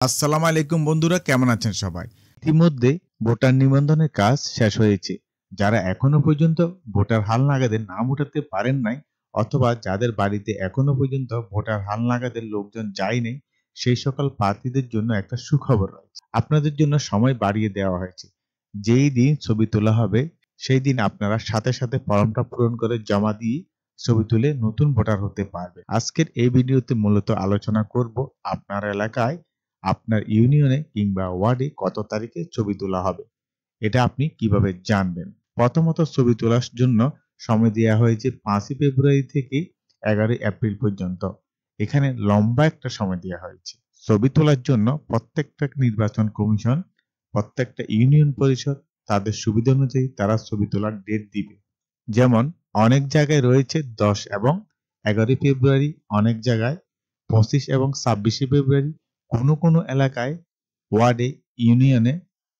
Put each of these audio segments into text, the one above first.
আসসালামু আলাইকুম বন্ধুরা, কেমন আছেন সবাই? ইতিমধ্যে ভোটার নিবন্ধনের কাজ শেষ হয়েছে। যারা এখনো পর্যন্ত ভোটার হালনাগাদের নাম উঠাতে পারেন নাই অথবা যাদের বাড়িতে এখনো পর্যন্ত ভোটার হালনাগাদের লোকজন যায়নি, সেই সকল প্রার্থীদের জন্য একটা সুখবর রয়েছে। আপনাদের জন্য সময় বাড়িয়ে দেওয়া হয়েছে। যেই দিন ছবি তোলা হবে সেই দিন আপনারা সাথে সাথে ফর্মটা পূরণ করে জমা দিয়ে ছবি তুলে নতুন ভোটার হতে পারবে। আজকের এই ভিডিওতে মূলত আলোচনা করব আপনার এলাকায়, আপনার ইউনিয়নে কিংবা ওয়ার্ডে কত তারিখে ছবি তোলা হবে, এটা আপনি কিভাবে জানবেন। প্রথমত, ছবি তোলার জন্য সময় দেওয়া হয়েছে 5ই ফেব্রুয়ারি থেকে 11ই এপ্রিল পর্যন্ত। এখানে লম্বা একটা সময় দেওয়া হয়েছে। ছবি তোলার জন্য প্রত্যেকটা নির্বাচন কমিশন, প্রত্যেকটা ইউনিয়ন পরিষদ তাদের সুবিধা অনুযায়ী তারা ছবি তোলার ডেট দিবে। যেমন অনেক জায়গায় রয়েছে 10 এবং 11 ফেব্রুয়ারি, অনেক জায়গায় 25 এবং 26 ফেব্রুয়ারি, কোনো কোনো এলাকায় ওয়ার্ডে ইউনিয়নে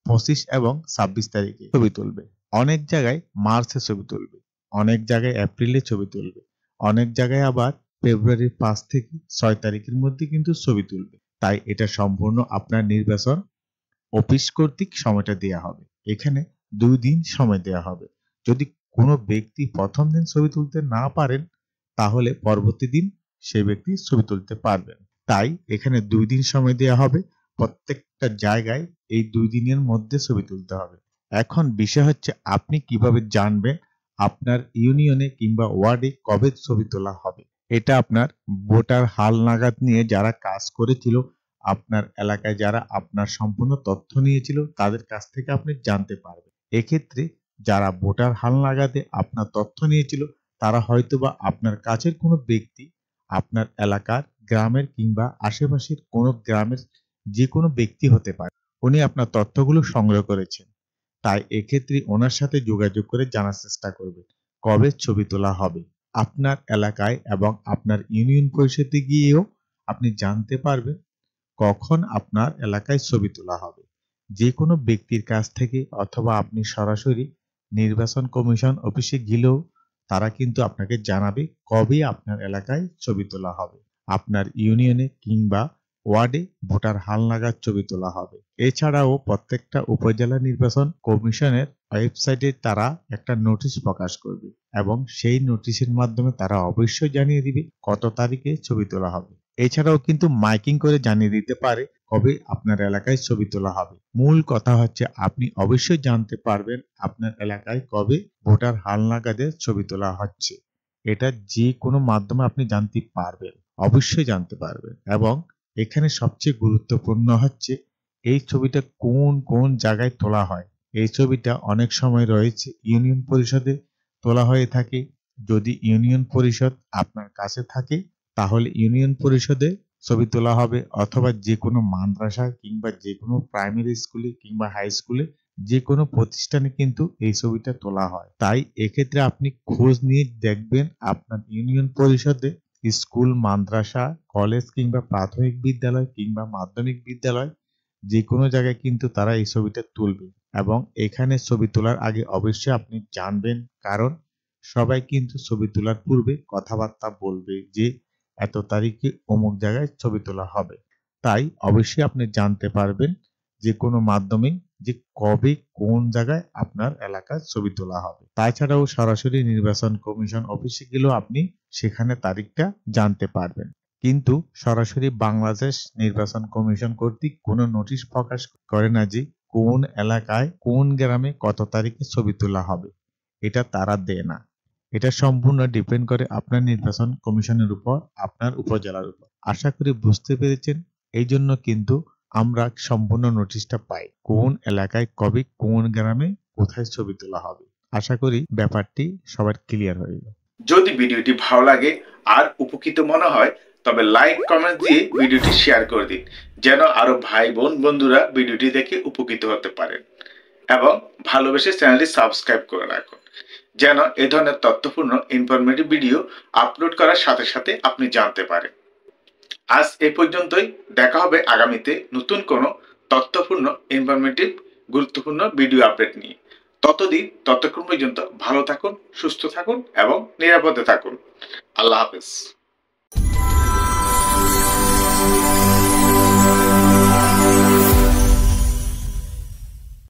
25 এবং 26 তারিখে ছবি তুলবে। অনেক জায়গায় মার্চে ছবি তুলবে, অনেক জায়গায় এপ্রিলে ছবি তুলবে, অনেক জায়গায় আবার ফেব্রুয়ারির 5 থেকে 6 তারিখের মধ্যে কিন্তু ছবি তুলবে। তাই এটা সম্পূর্ণ আপনার নির্বাচন অফিস কর্তৃক সময়টা দেয়া হবে। এখানে 2 দিন সময় দেয়া হবে। যদি কোনো ব্যক্তি প্রথম দিন ছবি তুলতে না পারেন, তাহলে পরবর্তী দিন সেই ব্যক্তি ছবি তুলতে পারবেন। তাই এখানে 2 দিন সময় দেয়া হবে। প্রত্যেকটা জায়গায় এই 2 দিনের মধ্যে ছবি তুলতে হবে। এখন বিষয় হচ্ছে আপনি কিভাবে জানবেন আপনার ইউনিয়নে কিংবা ওয়ার্ডে কবে ছবি তোলা হবে। এটা আপনার ভোটার হালনাগাদ নিয়ে যারা কাজ করেছিল, আপনার এলাকায় যারা আপনার সম্পূর্ণ তথ্য নিয়েছিল, তাদের কাছ থেকে আপনি জানতে পারবেন। এক্ষেত্রে যারা ভোটার হালনাগাদে আপনার তথ্য নিয়েছিল, তারা হয়তোবা আপনার কাছের কোনো ব্যক্তি, আপনার এলাকার গ্রামের কিংবা আশেপাশের কোনো গ্রামের যে কোনো ব্যক্তি হতে পারে। উনি আপনার তথ্যগুলো সংগ্রহ করেছেন। তাই এক্ষেত্রে ওনার সাথে যোগাযোগ করে জানার চেষ্টা করবেন কবে ছবি তোলা হবে। আপনার এলাকায় এবং আপনার ইউনিয়ন পরিষদে গিয়েও আপনি জানতে পারবেন কখন আপনার এলাকায় ছবি তোলা হবে। যে কোনো ব্যক্তির কাছ থেকে অথবা আপনি সরাসরি নির্বাচন কমিশন অফিসে গেলেও তারা কিন্তু আপনাকে জানাবে কবে আপনার এলাকায় ছবি তোলা হবে। আপনার ইউনিয়নে কিংবা ওয়ার্ডে ভোটার হালনাগাদ ছবি তোলা হবে। এছাড়াও প্রত্যেকটা উপজেলা নির্বাচন কমিশনের ওয়েবসাইটে তারা একটা নোটিশ প্রকাশ করবে এবং সেই নোটিশের মাধ্যমে তারা অবশ্যই জানিয়ে দিবে কত তারিখে ছবি তোলা হবে। এছাড়াও কিন্তু মাইকিং করে জানিয়ে দিতে পারে কবে আপনার এলাকায় ছবি তোলা হবে। মূল কথা হচ্ছে আপনি অবশ্যই জানতে পারবেন আপনার এলাকায় কবে ভোটার হালনাগাদে ছবি তোলা হচ্ছে। এটা যে কোনো মাধ্যমে আপনি জানতে পারবেন, অবশ্যই জানতে পারবেন। এবং এখানে সবচেয়ে গুরুত্বপূর্ণ হচ্ছে এই ছবিটা কোন কোন জায়গায় তোলা হয়। এই ছবিটা অনেক সময় রয়েছে ইউনিয়ন পরিষদে তোলা হয়ে থাকে। যদি ইউনিয়ন পরিষদ আপনার কাছে থাকে, তাহলে ইউনিয়ন পরিষদে ছবি তোলা হবে, অথবা যে কোনো মাদ্রাসা কিংবা যে কোনো প্রাইমারি স্কুলে কিংবা হাই স্কুলে যে কোনো প্রতিষ্ঠানে কিন্তু এই ছবিটা তোলা হয়। তাই এক্ষেত্রে আপনি খোঁজ নিয়ে দেখবেন আপনার ইউনিয়ন পরিষদে স্কুল, মাদ্রাসা, কলেজ কিংবা প্রাথমিক বিদ্যালয় কিংবা মাধ্যমিক বিদ্যালয় যে কোনো জায়গায় কিন্তু তারা এই ছবিটা তুলবে। এবং এখানে ছবি তোলার আগে অবশ্যই আপনি জানবেন, কারণ সবাই কিন্তু ছবি তোলার পূর্বে কথাবার্তা বলবে যে এত তারিখে অমুক জায়গায় ছবি তোলা হবে। তাই অবশ্যই আপনি জানতে পারবেন যে কোনো মাধ্যমে যে কবে কোন জায়গায় আপনার এলাকায় ছবি তোলা হবে। তাছাড়াও সরাসরি নির্বাচন কমিশন অফিসে গেলেও আপনি সেখানে তারিখটা জানতে পারবেন। কিন্তু সরাসরি বাংলাদেশ নির্বাচন কমিশন কর্তৃক কোনো নোটিশ প্রকাশ করে না যে কোন এলাকায় কোন গ্রামে কত তারিখে ছবি তোলা হবে। এটা তারা দেয় না। এটা সম্পূর্ণ ডিপেন্ড করে আপনার নির্বাচন কমিশনের উপর, আপনার উপজেলার উপর। আশা করি বুঝতে পেরেছেন। এই জন্য কিন্তু আমরা সম্পূর্ণ নোটিশটা পাই কোন এলাকায় কবে কোন গ্রামে কোথায় ছবি তোলা হবে। আশা করি ব্যাপারটি সবার ক্লিয়ার হয়ে গেল। যদি ভিডিওটি ভালো লাগে আর উপকৃত মনে হয় তবে লাইক কমেন্ট দিয়ে ভিডিওটি শেয়ার করে দিন, যেন আরো ভাই বোন বন্ধুরা ভিডিওটি দেখে উপকৃত হতে পারেন। এবং ভালোবেসে চ্যানেলটি সাবস্ক্রাইব করে রাখুন, যেন এ ধরনের তথ্যপূর্ণ ইনফরমেটিভ ভিডিও আপলোড করার সাথে সাথে আপনি জানতে পারেন। আজ এ পর্যন্তই। দেখা হবে আগামীতে নতুন কোনো তথ্যপূর্ণ ইনফরমেটিভ গুরুত্বপূর্ণ ভিডিও আপডেট নিয়ে। ততক্ষণ পর্যন্ত ভালো থাকুন, সুস্থ থাকুন এবং নিরাপদে থাকুন। আল্লাহ হাফেজ।